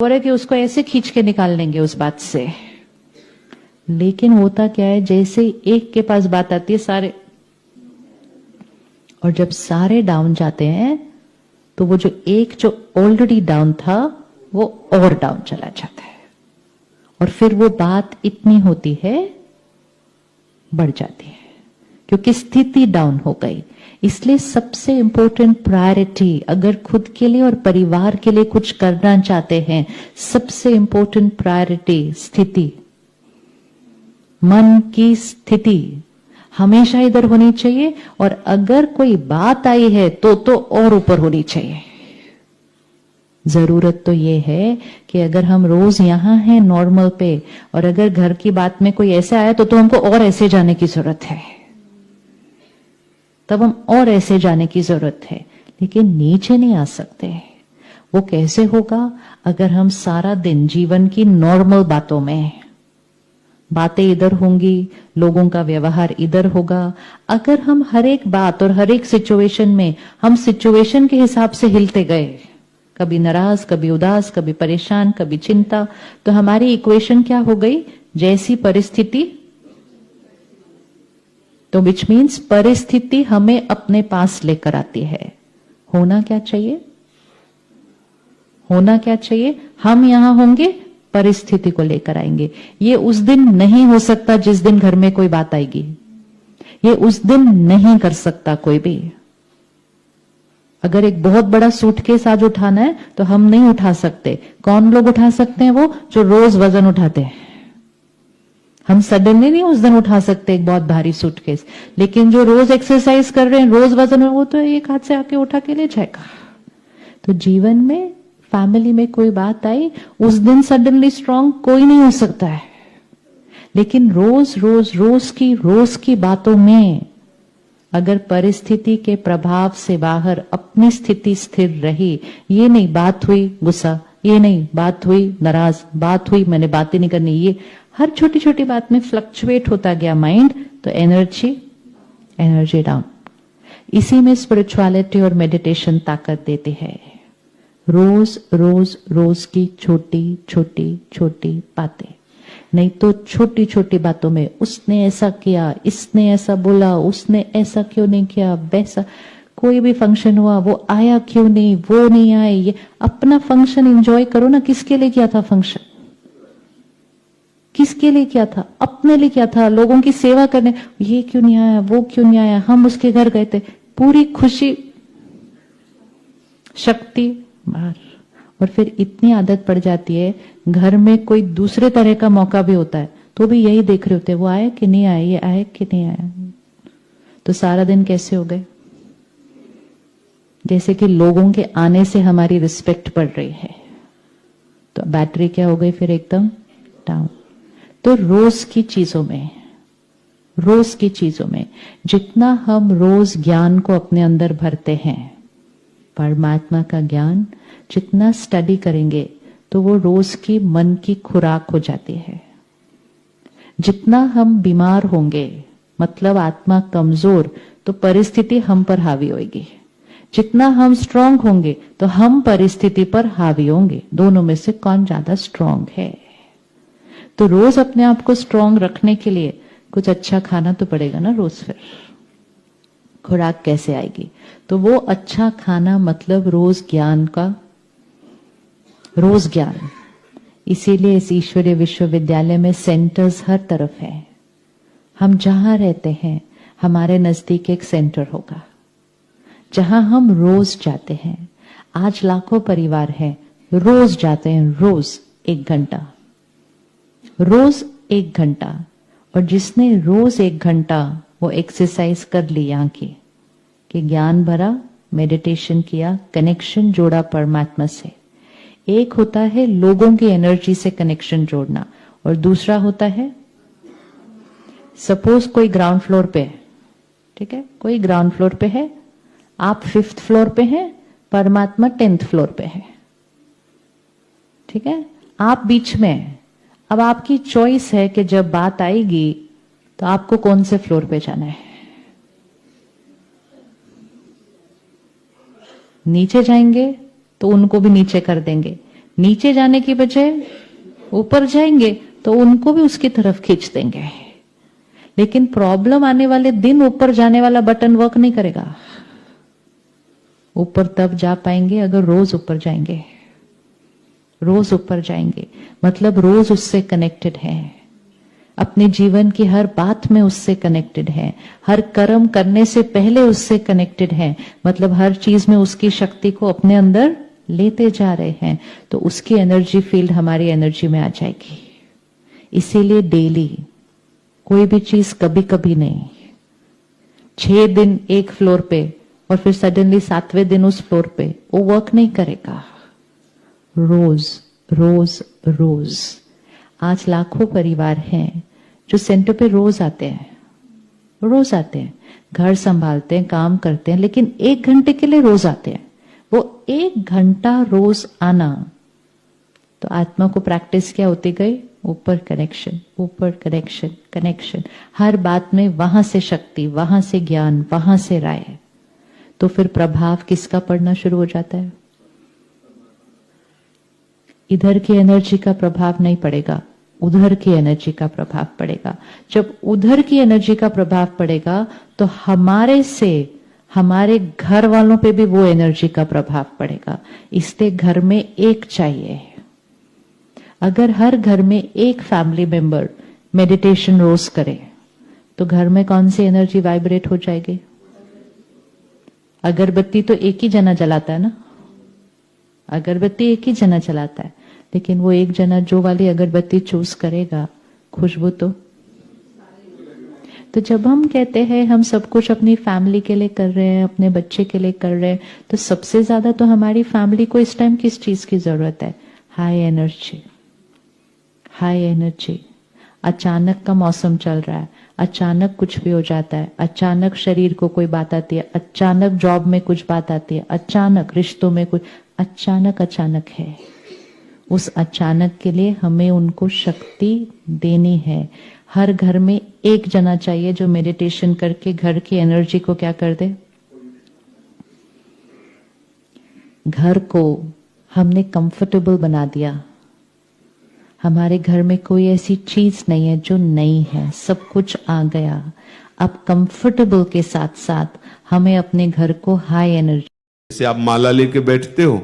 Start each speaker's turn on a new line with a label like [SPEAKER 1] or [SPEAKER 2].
[SPEAKER 1] ऊपर है कि उसको ऐसे खींच के निकाल लेंगे उस बात से। लेकिन होता क्या है, जैसे एक के पास बात आती है सारे, और जब सारे डाउन जाते हैं तो वो जो एक जो ऑलरेडी डाउन था वो और डाउन चला जाता है, और फिर वो बात इतनी होती है, बढ़ जाती है, क्योंकि स्थिति डाउन हो गई। इसलिए सबसे इंपॉर्टेंट प्रायोरिटी, अगर खुद के लिए और परिवार के लिए कुछ करना चाहते हैं, सबसे इंपॉर्टेंट प्रायोरिटी स्थिति, मन की स्थिति हमेशा इधर होनी चाहिए। और अगर कोई बात आई है तो और ऊपर होनी चाहिए। जरूरत तो ये है कि अगर हम रोज यहां हैं नॉर्मल पे, और अगर घर की बात में कोई ऐसे आया तो हमको और ऐसे जाने की जरूरत है, तब हम और ऐसे जाने की जरूरत है, लेकिन नीचे नहीं आ सकते। वो कैसे होगा? अगर हम सारा दिन जीवन की नॉर्मल बातों में, बातें इधर होंगी, लोगों का व्यवहार इधर होगा। अगर हम हर एक बात और हर एक सिचुएशन में हम सिचुएशन के हिसाब से हिलते गए, कभी नाराज, कभी उदास, कभी परेशान, कभी चिंता, तो हमारी इक्वेशन क्या हो गई? जैसी परिस्थिति, तो विच मीन्स परिस्थिति हमें अपने पास लेकर आती है। होना क्या चाहिए? होना क्या चाहिए? हम यहां होंगे, परिस्थिति को लेकर आएंगे। ये उस दिन नहीं हो सकता जिस दिन घर में कोई बात आएगी, ये उस दिन नहीं कर सकता कोई भी। अगर एक बहुत बड़ा सूटकेस आज उठाना है तो हम नहीं उठा सकते। कौन लोग उठा सकते हैं? वो जो रोज वजन उठाते हैं। हम सडनली नहीं उस दिन उठा सकते एक बहुत भारी सूटकेस, लेकिन जो रोज एक्सरसाइज कर रहे हैं, रोज वजन, वो तो एक हाथ से आके उठा के ले जाएगा। तो जीवन में, फैमिली में कोई बात आई, उस दिन सडनली स्ट्रांग कोई नहीं हो सकता है, लेकिन रोज रोज रोज की बातों में अगर परिस्थिति के प्रभाव से बाहर अपनी स्थिति स्थिर रही, ये नहीं बात हुई गुस्सा, ये नहीं बात हुई नाराज, बात हुई मैंने बातें नहीं करनी, ये हर छोटी छोटी बात में फ्लक्चुएट होता गया माइंड, तो एनर्जी डाउन। इसी में स्पिरिचुअलिटी और मेडिटेशन ताकत देती है। रोज रोज रोज की छोटी छोटी छोटी बातें, नहीं तो छोटी छोटी बातों में उसने ऐसा किया, इसने ऐसा बोला, उसने ऐसा क्यों नहीं किया, वैसा, कोई भी फंक्शन हुआ, वो आया क्यों नहीं, वो नहीं आए, ये अपना फंक्शन एंजॉय करो ना। किसके लिए किया था फंक्शन? किसके लिए किया था? अपने लिए किया था, लोगों की सेवा करने। ये क्यों नहीं आया, वो क्यों नहीं आया, हम उसके घर गए थे, पूरी खुशी शक्ति बाहर। और फिर इतनी आदत पड़ जाती है, घर में कोई दूसरे तरह का मौका भी होता है तो भी यही देख रहे होते हैं, वो आए कि नहीं आए, ये आए कि नहीं आया। तो सारा दिन कैसे हो गए? जैसे कि लोगों के आने से हमारी रिस्पेक्ट बढ़ रही है, तो बैटरी क्या हो गई फिर? एकदम डाउन। तो रोज की चीजों में जितना हम रोज ज्ञान को अपने अंदर भरते हैं, परमात्मा का ज्ञान जितना स्टडी करेंगे तो वो रोज की मन की खुराक हो जाती है। जितना हम बीमार होंगे, मतलब आत्मा कमजोर, तो परिस्थिति हम पर हावी होगी। जितना हम स्ट्रांग होंगे तो हम परिस्थिति पर हावी होंगे। दोनों में से कौन ज्यादा स्ट्रांग है? तो रोज अपने आप को स्ट्रांग रखने के लिए कुछ अच्छा खाना तो पड़ेगा ना रोज। फिर खुराक कैसे आएगी? तो वो अच्छा खाना मतलब रोज ज्ञान का, रोज ज्ञान। इसीलिए इस ईश्वरीय विश्वविद्यालय में सेंटर्स हर तरफ है। हम जहां रहते हैं हमारे नजदीक एक सेंटर होगा जहां हम रोज जाते हैं। आज लाखों परिवार हैं, रोज जाते हैं, रोज 1 घंटा, रोज 1 घंटा। और जिसने रोज 1 घंटा वो एक्सरसाइज कर ली यहाँ की, कि ज्ञान भरा, मेडिटेशन किया, कनेक्शन जोड़ा परमात्मा से। एक होता है लोगों की एनर्जी से कनेक्शन जोड़ना, और दूसरा होता है, सपोज कोई ग्राउंड फ्लोर पे है, ठीक है, कोई ग्राउंड फ्लोर पे है, आप 5th फ्लोर पे हैं, परमात्मा 10th फ्लोर पे है, ठीक है, आप बीच में हैं। अब आपकी चॉइस है कि जब बात आएगी तो आपको कौन से फ्लोर पे जाना है। नीचे जाएंगे तो उनको भी नीचे कर देंगे, नीचे जाने की बजाय ऊपर जाएंगे तो उनको भी उसकी तरफ खींच देंगे। लेकिन प्रॉब्लम आने वाले दिन ऊपर जाने वाला बटन वर्क नहीं करेगा। ऊपर तब जा पाएंगे अगर रोज ऊपर जाएंगे। रोज ऊपर जाएंगे मतलब रोज उससे कनेक्टेड है, अपने जीवन की हर बात में उससे कनेक्टेड है, हर कर्म करने से पहले उससे कनेक्टेड है, मतलब हर चीज में उसकी शक्ति को अपने अंदर लेते जा रहे हैं, तो उसकी एनर्जी फील्ड हमारी एनर्जी में आ जाएगी। इसीलिए डेली कोई भी चीज कभी कभी नहीं, 6 दिन एक फ्लोर पे और फिर सडनली 7वें दिन उस फ्लोर पे, वो वर्क नहीं करेगा। रोज रोज रोज। आज लाखों परिवार हैं जो सेंटर पे रोज आते हैं, रोज आते हैं, घर संभालते हैं, काम करते हैं, लेकिन 1 घंटे के लिए रोज आते हैं। वो 1 घंटा रोज आना, तो आत्मा को प्रैक्टिस क्या होती गई? ऊपर कनेक्शन, ऊपर कनेक्शन, कनेक्शन, हर बात में वहां से शक्ति, वहां से ज्ञान, वहां से राय। तो फिर प्रभाव किसका पड़ना शुरू हो जाता है? इधर की एनर्जी का प्रभाव नहीं पड़ेगा, उधर की एनर्जी का प्रभाव पड़ेगा। जब उधर की एनर्जी का प्रभाव पड़ेगा तो हमारे से हमारे घर वालों पे भी वो एनर्जी का प्रभाव पड़ेगा। इसलिए घर में एक चाहिए। अगर हर घर में एक फैमिली मेंबर मेडिटेशन रोज करे तो घर में कौन सी एनर्जी वाइब्रेट हो जाएगी? अगरबत्ती तो एक ही जना जलाता है ना, अगरबत्ती एक ही जना चलाता है, लेकिन वो एक जना जो वाली अगरबत्ती चूज करेगा, खुशबू तो जब हम कहते हैं हम सब कुछ अपनी फैमिली के लिए कर रहे हैं, अपने बच्चे के लिए कर रहे हैं, तो सबसे ज्यादा तो हमारी फैमिली को इस टाइम किस चीज की जरूरत है? High energy, high energy. अचानक का मौसम चल रहा है, अचानक कुछ भी हो जाता है, अचानक शरीर को कोई बात आती है, अचानक जॉब में कुछ बात आती है, अचानक रिश्तों में कुछ, अचानक अचानक है। उस अचानक के लिए हमें उनको शक्ति देनी है। हर घर में एक जना चाहिए जो मेडिटेशन करके घर की एनर्जी को क्या कर दे? घर को हमने कंफर्टेबल बना दिया। हमारे घर में कोई ऐसी चीज नहीं है जो नई है, सब कुछ आ गया। अब कंफर्टेबल के साथ साथ हमें अपने घर को हाई एनर्जी।
[SPEAKER 2] जैसे आप माला लेके बैठते हो